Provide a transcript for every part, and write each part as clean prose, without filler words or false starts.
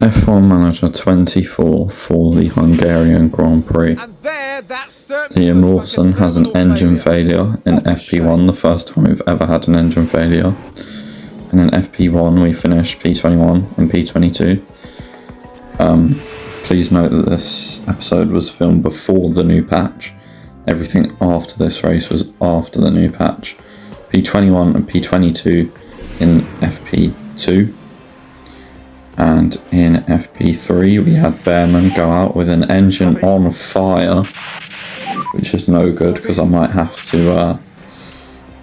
F1 Manager 24 for the Hungarian Grand Prix. Liam Lawson has an engine failure in FP1, the first time we've ever had an engine failure. And in FP1 we finished P21 and P22. Please note that this episode was filmed before the new patch. Everything after this race was after the new patch. P21 and P22 in FP2. And in FP3 we had Bearman go out with an engine on fire, which is no good because I might have to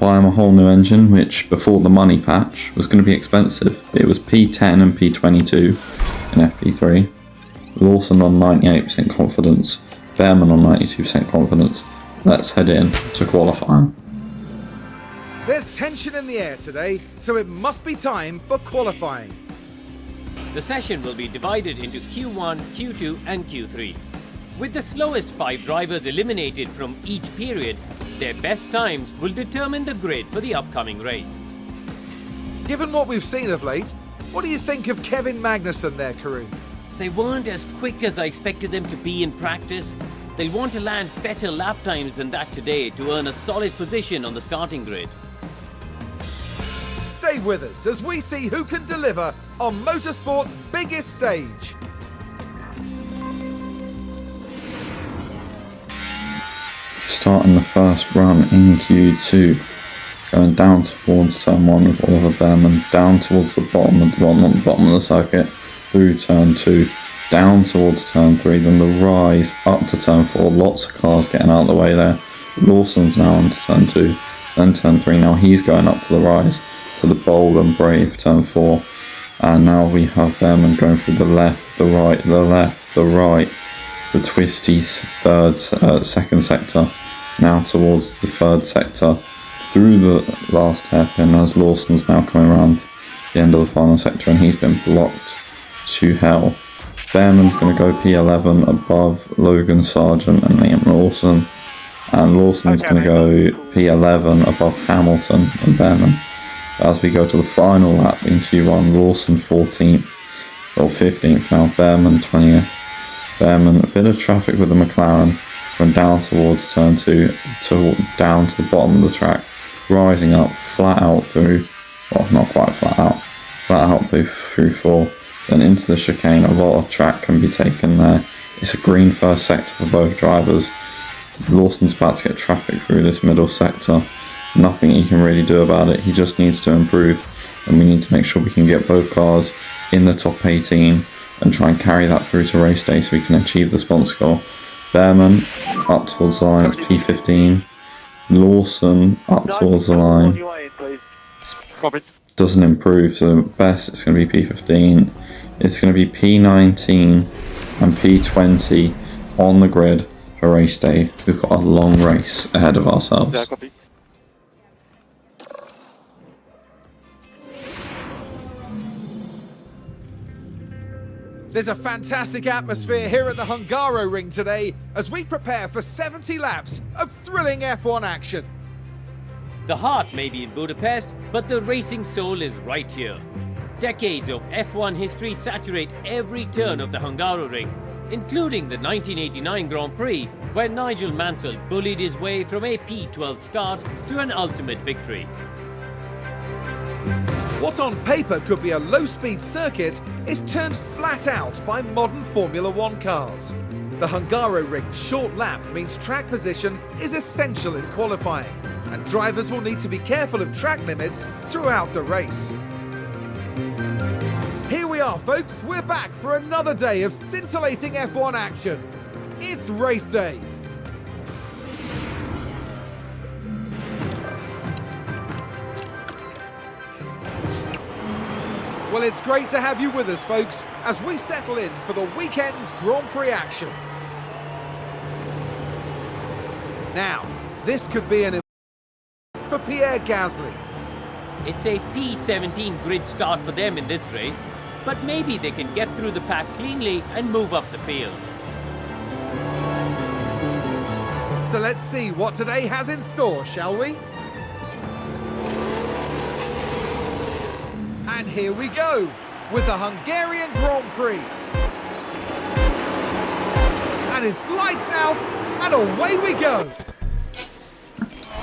buy him a whole new engine, which before the money patch was going to be expensive. It was P10 and P22 in FP3. Lawson on 98% confidence, Bearman on 92% confidence. Let's head in to qualifying. There's tension in the air today, so it must be time for qualifying. The session will be divided into Q1, Q2 and Q3. With the slowest 5 drivers eliminated from each period, their best times will determine the grid for the upcoming race. Given what we've seen of late, what do you think of Kevin Magnussen there, Karun? They weren't as quick as I expected them to be in practice. They'll want to land better lap times than that today to earn a solid position on the starting grid. Stay with us as we see who can deliver on motorsport's biggest stage. Starting the first run in Q2, going down towards turn 1 with Oliver Bearman, down towards the bottom of the circuit, through turn 2, down towards turn 3, then the rise up to turn 4, lots of cars getting out of the way there. Lawson's now into turn 2, then turn 3, now he's going up to the rise, to the bold and brave turn 4, and now we have Bearman going through the left, the right, the left, the right, the twisty second sector, now towards the third sector, through the last hairpin as Lawson's now coming around the end of the final sector and he's been blocked to hell. Bearman's going to go P11 above Logan Sargent and Liam Lawson, and Lawson's going to go P11 above Hamilton and Bearman. As we go to the final lap in Q1, Lawson 14th, or 15th now, Bearman 20th. Bearman, a bit of traffic with the McLaren, going down towards turn 2, down to the bottom of the track, rising up, flat out through, well, not quite flat out through 4, then into the chicane. A lot of track can be taken there. It's a green first sector for both drivers. Lawson's about to get traffic through this middle sector. Nothing he can really do about it. He just needs to improve, and we need to make sure we can get both cars in the top 18 and try and carry that through to race day so we can achieve the sponsor goal. Bearman up towards the line, it's P15. Lawson up towards the line. Doesn't improve, so best it's going to be P15. It's going to be P19 and P20 on the grid for race day. We've got a long race ahead of ourselves. There's a fantastic atmosphere here at the Hungaroring today as we prepare for 70 laps of thrilling F1 action. The heart may be in Budapest, but the racing soul is right here. Decades of F1 history saturate every turn of the Hungaroring, including the 1989 Grand Prix, where Nigel Mansell bullied his way from a P12 start to an ultimate victory. What on paper could be a low-speed circuit is turned flat out by modern Formula 1 cars. The Hungaroring's short lap means track position is essential in qualifying, and drivers will need to be careful of track limits throughout the race. Here we are, folks. We're back for another day of scintillating F1 action. It's race day. Well, it's great to have you with us, folks, as we settle in for the weekend's Grand Prix action. Now, this could be an for Pierre Gasly. It's a P17 grid start for them in this race, but maybe they can get through the pack cleanly and move up the field. So let's see what today has in store, shall we? And here we go. with the Hungarian Grand Prix. And it's lights out, and away we go.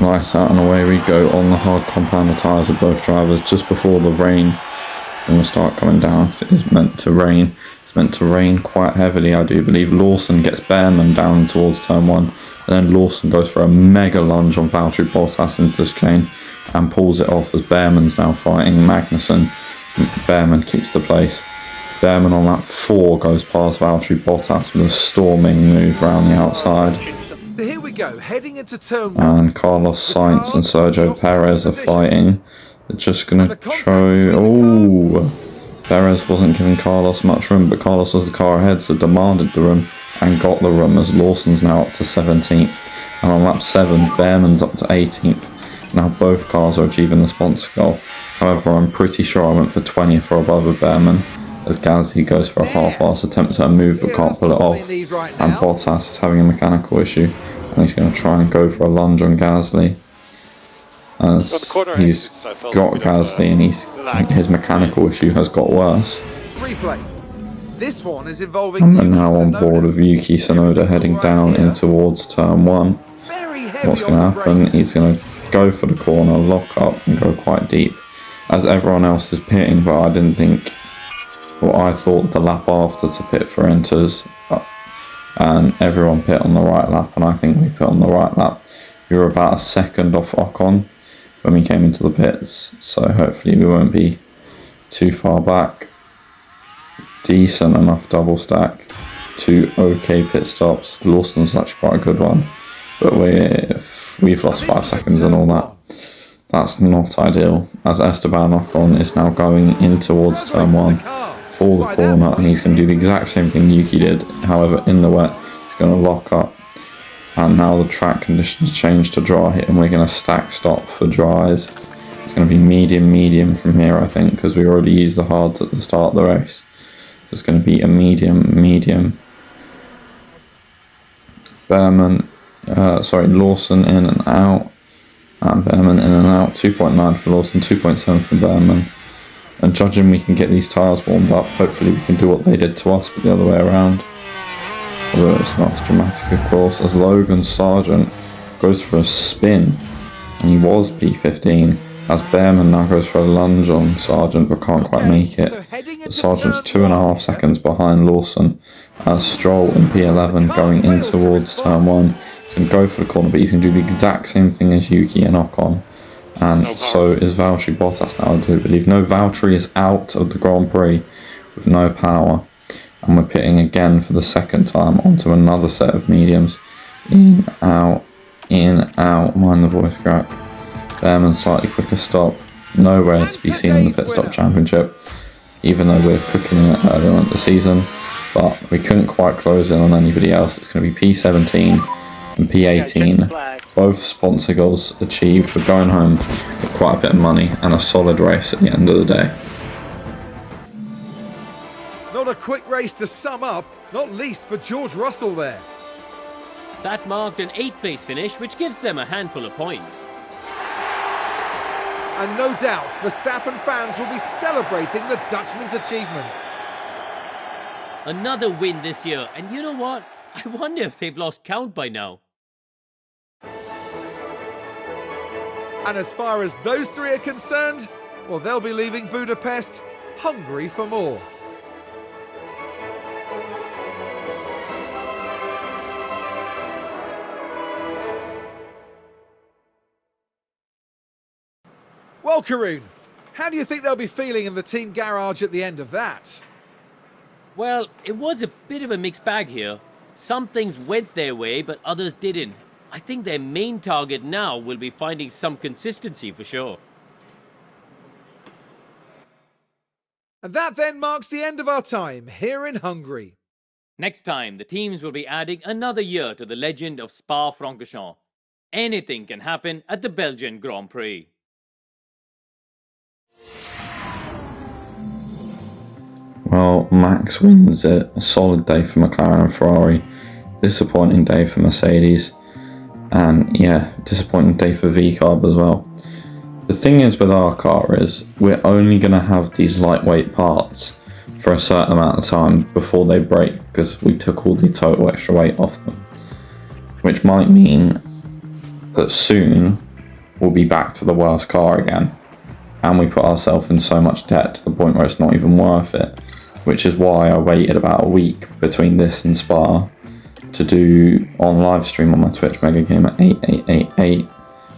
Lights out and away we go on the hard compounder tyres of both drivers just before the rain is going to start coming down. It is meant to rain. It's meant to rain quite heavily, I do believe. Lawson gets Behrman down towards turn 1, and then Lawson goes for a mega lunge on Valtteri Bottas into the chicane and pulls it off as Behrman's now fighting Magnussen. Behrman keeps the place. Behrman on lap 4 goes past Valtteri Bottas with a storming move around the outside. So here we go, heading into turn 1. And Carlos Sainz and Sergio Perez are fighting. They're just going to show... Oh! Perez wasn't giving Carlos much room, but Carlos was the car ahead, so demanded the room and got the room as Lawson's now up to 17th. And on lap 7, Behrman's up to 18th. Now both cars are achieving the sponsor goal. However, I'm pretty sure I went for 20th or above with Behrman, as Gasly goes for a half-assed attempt at a move but can't pull it off. And Bottas is having a mechanical issue, and he's going to try and go for a lunge on Gasly. As he's got Gasly and his mechanical issue has got worse. Replay. This one is involving And we're now on board with Yuki Tsunoda heading down in towards turn 1. What's going to happen? He's going to go for the corner, lock up and go quite deep. As everyone else is pitting, but I didn't think... Well, I thought the lap after to pit for enters, and everyone pit on the right lap, and I think we pit on the right lap. We were about a second off Ocon when we came into the pits, so hopefully we won't be too far back. Decent enough double stack, 2 okay pit stops. Lawson's actually quite a good one, but we've lost 5 seconds and all that. That's not ideal, as Esteban Ocon is now going in towards turn 1 for the corner, and he's going to do the exact same thing Yuki did. However, in the wet, he's going to lock up, and now the track conditions change to dry, and we're going to stack stop for dries. It's going to be medium from here, I think, because we already used the hards at the start of the race. So it's going to be a medium. Lawson in and out, and Behrman in and out. 2.9 for Lawson, 2.7 for Behrman. And judging we can get these tyres warmed up, hopefully we can do what they did to us, but the other way around. Although it's not as dramatic, of course, as Logan Sargent goes for a spin, and he was P15, as Behrman now goes for a lunge on Sargent but can't quite make it. But Sargent's 2.5 seconds behind Lawson, as Stroll in P11 going in towards turn 1. He's going to go for the corner, but he's going to do the exact same thing as Yuki and Ocon. And so is Valtteri Bottas now, I do believe. No, Valtteri is out of the Grand Prix with no power. And we're pitting again for the second time onto another set of mediums. In, out, mind the voice crack. Behrman slightly quicker stop. Nowhere to be seen in the pit stop championship, even though we're cooking it earlier on in the season. But we couldn't quite close in on anybody else. It's going to be P17 and P18. Both sponsor goals achieved. We're going home with quite a bit of money and a solid race at the end of the day. Not a quick race to sum up, not least for George Russell there. That marked an 8th place finish, which gives them a handful of points. And no doubt, Verstappen fans will be celebrating the Dutchman's achievement. Another win this year, and you know what? I wonder if they've lost count by now. And as far as those three are concerned, well, they'll be leaving Budapest hungry for more. Well, Karun, how do you think they'll be feeling in the team garage at the end of that? Well, it was a bit of a mixed bag here. Some things went their way, but others didn't. I think their main target now will be finding some consistency for sure. And that then marks the end of our time here in Hungary. Next time, the teams will be adding another year to the legend of Spa-Francorchamps. Anything can happen at the Belgian Grand Prix. Well, Max wins it. A solid day for McLaren and Ferrari. Disappointing day for Mercedes. And yeah, disappointing day for VCARB as well. The thing is with our car is we're only going to have these lightweight parts for a certain amount of time before they break, because we took all the total extra weight off them. Which might mean that soon we'll be back to the worst car again, and we put ourselves in so much debt to the point where it's not even worth it. Which is why I waited about a week between this and Spa to do on live stream on my Twitch Mega Game at 8888.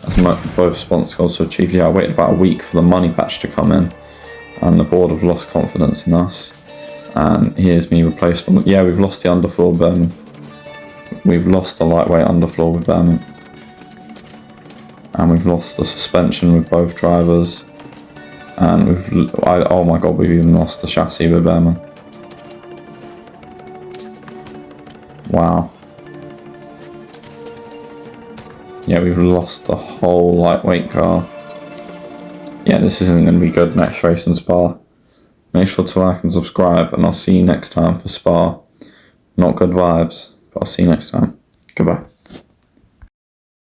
As both sponsor goals to achieve. Yeah, I waited about a week for the money patch to come in, and the board have lost confidence in us. And here's me replaced one. Yeah, we've lost the underfloor bearman. We've lost the lightweight underfloor with bearman. And we've lost the suspension with both drivers. And oh my god, we've even lost the chassis with bearman. Wow. Yeah, we've lost the whole lightweight car. Yeah, this isn't going to be good next race in Spa. Make sure to like and subscribe, and I'll see you next time for Spa. Not good vibes, but I'll see you next time. Goodbye.